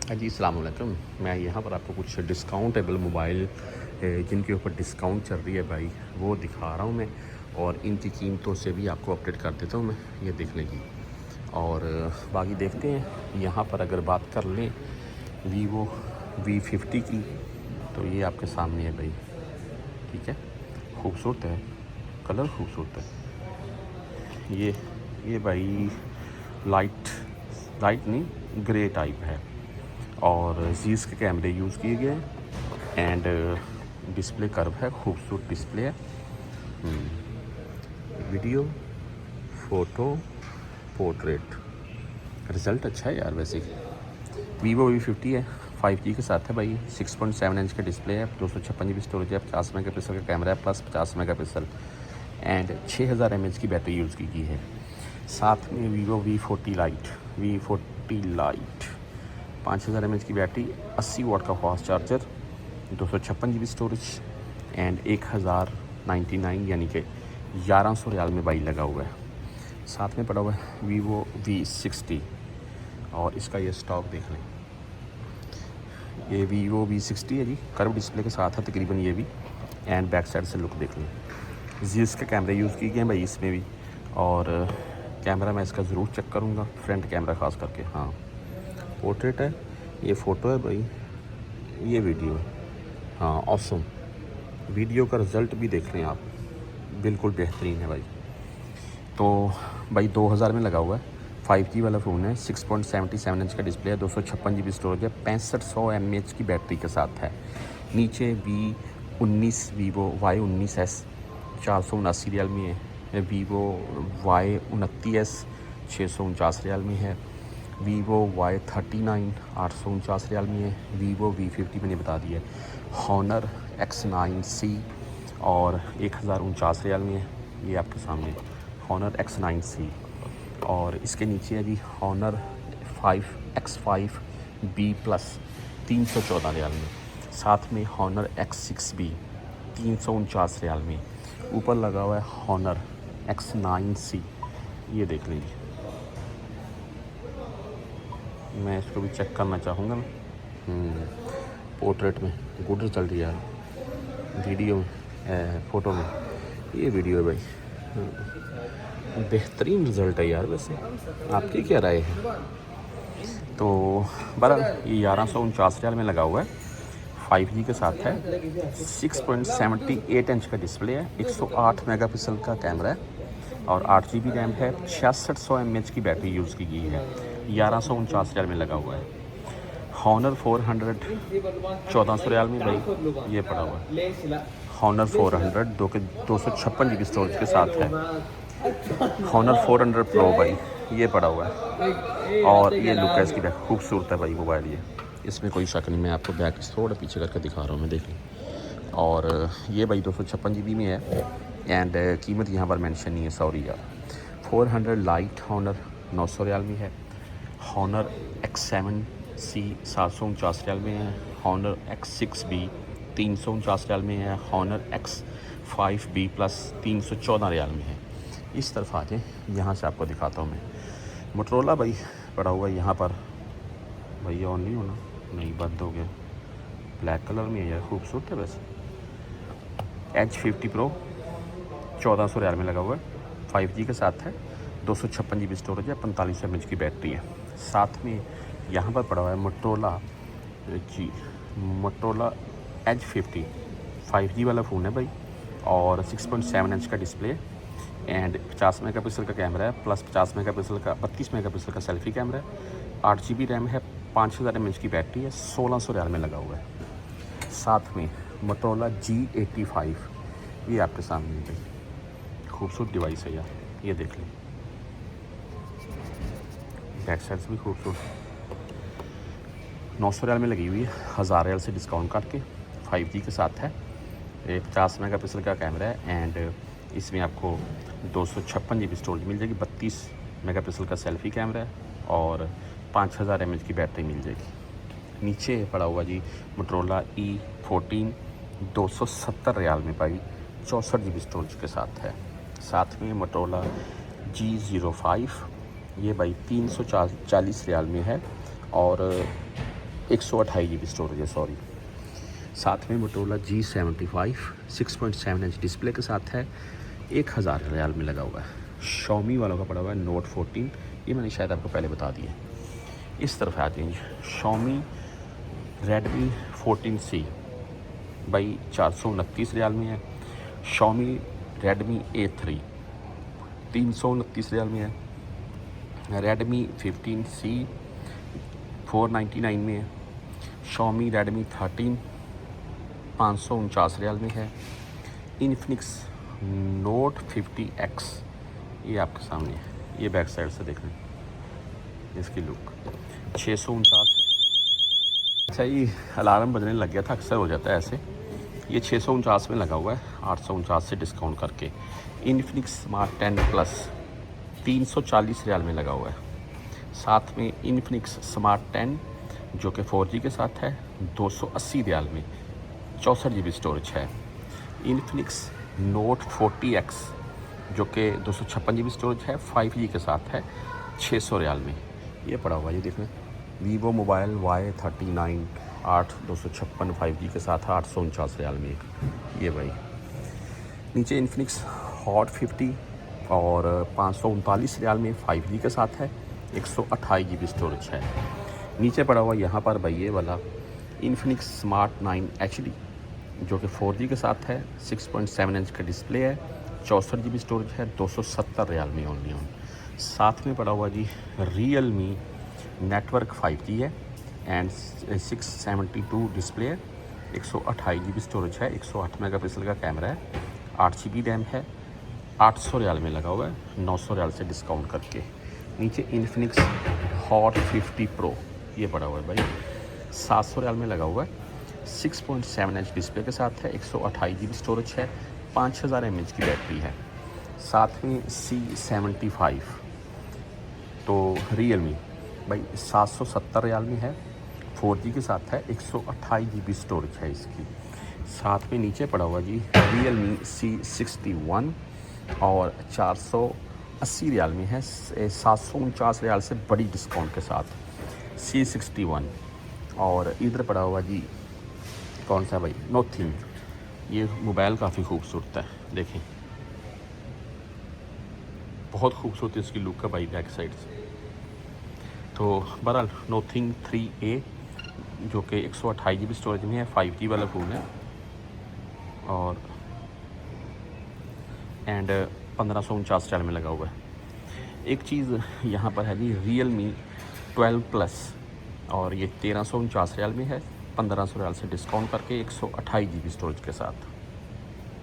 जी अस्सलाम वालेकुम। मैं यहाँ पर आपको कुछ डिस्काउंटेबल मोबाइल जिनके ऊपर डिस्काउंट चल रही है भाई वो दिखा रहा हूँ मैं, और इनकी कीमतों से भी आपको अपडेट कर देता हूँ मैं, ये देख लें जी। और बाकी देखते हैं यहाँ पर अगर बात कर लें वीवो V50 की, तो ये आपके सामने है भाई। ठीक है, खूबसूरत है, कलर खूबसूरत है। ये भाई लाइट लाइट नहीं, ग्रे टाइप है, और जीस के कैमरे यूज़ किए गए एंड डिस्प्ले कर्व है, खूबसूरत डिस्प्ले है। वीडियो, फ़ोटो, पोर्ट्रेट, रिज़ल्ट अच्छा है यार। वैसे वीवो V50 है, 5G के साथ है भाई। 6.7 इंच का डिस्प्ले है, 256 GB स्टोरेज है, 50 मेगापिक्सल का कैमरा है प्लस 50 मेगापिक्सल, एंड 6000 mAh की बैटरी यूज़ की है। साथ में वीवो V40 लाइट 5000 mAh की बैटरी, 80 वाट का fast charger, 256 GB storage and 1099 यानी कि 1100 रियाल में भाई लगा हुआ है। साथ में पड़ा हुआ है वीवो V60, और इसका ये स्टॉक देख लें। ये वीवो V60 है जी, कर्व डिस्प्ले के साथ है तकरीबन ये भी, एंड बैक साइड से लुक देख लें। जीस के कैमरे यूज़ किए गए हैं भाई इसमें भी, और कैमरा मैं इसका ज़रूर चेक करूँगा, फ्रंट कैमरा ख़ास करके। हाँ, पोर्ट्रेट है, ये फ़ोटो है भाई, ये वीडियो है। हाँ, ऑसम। वीडियो का रिज़ल्ट भी देख लें आप, बिल्कुल बेहतरीन है भाई। तो भाई 2000 में लगा हुआ है, 5G वाला फ़ोन है, 6.77 इंच का डिस्प्ले है, 256 GB स्टोरेज है, 6500 mAh की बैटरी के साथ है। नीचे V19 वीवो Y19s 479 रियाल में है, वीवो Y29s 649 रियाल में है, वीवो Y39 849 रियाल में है, वीवो V50 मैंने बता दिया है, हॉनर X9C और 1049 रियाल में है। ये आपके सामने हॉनर X9C, और इसके नीचे है जी हॉनर X5B प्लस 314 रियाल में, साथ में हॉनर X6B 349 रियाल में, ऊपर लगा हुआ है हॉनर X9C। ये देख लीजिए, मैं इसको भी चेक करना चाहूँगा ना। पोर्ट्रेट में गुड रिजल्ट यार, वीडियो फ़ोटो में ये वीडियो है भाई, बेहतरीन रिज़ल्ट है यार। वैसे आपकी क्या राय है? तो बहरहाल ये 1149 रियाल में लगा हुआ है, 5G के साथ है, 6.78 इंच का डिस्प्ले है, 108 मेगापिक्सल का कैमरा है, और 8 GB रैम है, 6600 mAh की बैटरी यूज़ की गई है। 1149 रियाल में लगा हुआ है। हॉनर 400 1400 रियाल में भाई ये पड़ा हुआ है। हॉनर 400 256 GB स्टोरेज के साथ है। हॉनर 400 प्रो भाई ये पड़ा हुआ है, और ये लुक है इसकी, खूबसूरत है भाई मोबाइल ये, इसमें कोई शक नहीं। मैं आपको बैक थोड़ा पीछे करके दिखा रहा हूँ, मैं देख लें। और ये भाई 256 GB में है, एंड कीमत यहाँ पर मेंशन नहीं है, सॉरी यार। 400 लाइट हॉनर 900 रियाल में है, हॉनर X7C 749 रियाल में है, हॉनर X6B 349 रियाल में है, हॉनर X5B प्लस 314 रियाल में है। इस तरफ आ जाए, यहाँ से आपको दिखाता हूँ मैं। मोटरोला भाई पड़ा हुआ है यहाँ पर, भाई ऑन नहीं होना, नहीं बंद हो गया, ब्लैक कलर में है यार, खूबसूरत है वैसे। H50 Pro 1400 रियाल में लगा हुआ है, 5G के साथ है, 256 GB स्टोरेज है, 45 mAh की बैटरी है। साथ में यहाँ पर पड़ा हुआ है मोटरोला H50 5G वाला फ़ोन है भाई, और 6.7 इंच का डिस्प्ले एंड 50 मेगापिक्सल का कैमरा है, प्लस 50 मेगापिक्सल का 32 मेगापिक्सल का सेल्फी कैमरा है, 8 GB रैम है, 5000 mAh की बैटरी है, 1600 रियाल में लगा हुआ है। साथ में मोटरोला G85, ये आपके सामने भाई, खूबसूरत डिवाइस है यार, ये देख लें। बैक साइड से भी खूबसूरत, 900 रियाल में लगी हुई है, 1000 रियाल से डिस्काउंट काट के, 5G के साथ है, 50 मेगापिक्सल का कैमरा है, एंड इसमें आपको 256 GB स्टोरेज मिल जाएगी, 32 मेगापिक्सल का सेल्फी कैमरा है, और 5000 mAh की बैटरी मिल जाएगी। नीचे पड़ा हुआ जी मोटरोला E14 270 रियाल में भाई, 64 GB स्टोरेज के साथ है। साथ में मोटरोला G05, ये भाई 340 रियाल में है, और 128 GB स्टोरेज है, सॉरी। साथ में मोटोरोला G75 6.7 इंच डिस्प्ले के साथ है, 1000 रियाल में लगा हुआ है। शॉमी वालों का पड़ा हुआ है नोट 14, ये मैंने शायद आपको पहले बता दिया। इस तरफ आ जाएंगे, शॉमी रेडमी 14C भाई 429 रियाल में है। शॉमी रेडमी A3 329 रियाल में है। रेडमी 15C 499 में है। शॉमी रेडमी 13 549 रियाल में है। इन्फिनिक्स नोट 50X ये आपके सामने है, ये बैक साइड से देख रहे हैं इसकी लुक, 649। अच्छा, ये अलार्म बजने लग गया था, अक्सर हो जाता है ऐसे। ये 649 में लगा हुआ है, 849 से डिस्काउंट करके। इन्फिनिक्स स्मार्ट 10 प्लस 340 रियाल में लगा हुआ है। साथ में इन्फिनिक्स स्मार्ट 10 जो कि 4G के साथ है, 280 रियाल में, 64 GB स्टोरेज है। इन्फिनिक्स नोट 40X जो कि 256 GB स्टोरेज है, 5G के साथ है, 600 रियाल में ये पड़ा हुआ है। ये देखें, वीवो मोबाइल Y39 256 5G के साथ है, 849 रियाल में ये भाई। नीचे इन्फिनिक्स हॉट 50 और 539 रियाल में 5G के साथ है, 128 GB स्टोरेज है। नीचे पड़ा हुआ यहाँ पर भाई ये वाला इन्फिनिक्स स्मार्ट 9 HD जो कि 4G के साथ है, 6.7 इंच का डिस्प्ले है, 64 GB स्टोरेज है, 270 रियाल में ओनली ऑन। साथ में पड़ा हुआ जी रियलमी नेटवर्क 5G है एंड 672 डिस्प्ले है, 128 GB स्टोरेज है, 108 मेगापिक्सल का कैमरा है, 8 GB रैम है, 800 रियाल में लगा हुआ है, 900 रियाल से डिस्काउंट करके। नीचे इन्फिनिक्स हॉट 50 प्रो ये पड़ा हुआ है भाई, 700 रियाल में लगा हुआ है, 6.7 इंच डिस्प्ले के साथ है, 128 GB स्टोरेज है, 5000 mAh की बैटरी है। साथ में C75 तो रियलमी भाई 770 रियाल में है, 4G के साथ है, 128 GB स्टोरेज है इसकी। साथ में नीचे पड़ा हुआ जी रियलमी C61 और 480 रियाल में है, 749 रियाल से बड़ी डिस्काउंट के साथ C61। और इधर पड़ा हुआ जी कौन सा भाई, नोथिंग। ये मोबाइल काफ़ी खूबसूरत है, देखें बहुत खूबसूरत इसकी लुक है भाई बैक साइड से। तो बहरहाल नोथिंग 3A जो कि 128 GB स्टोरेज में है, 5G वाला फ़ोन है और एंड 1549 रियाल में लगा हुआ है। एक चीज़ यहाँ पर है जी रियलमी 12 प्लस और ये 1349 रियाल में है, 1500 रियाल से डिस्काउंट करके, 128 GB स्टोरेज के साथ।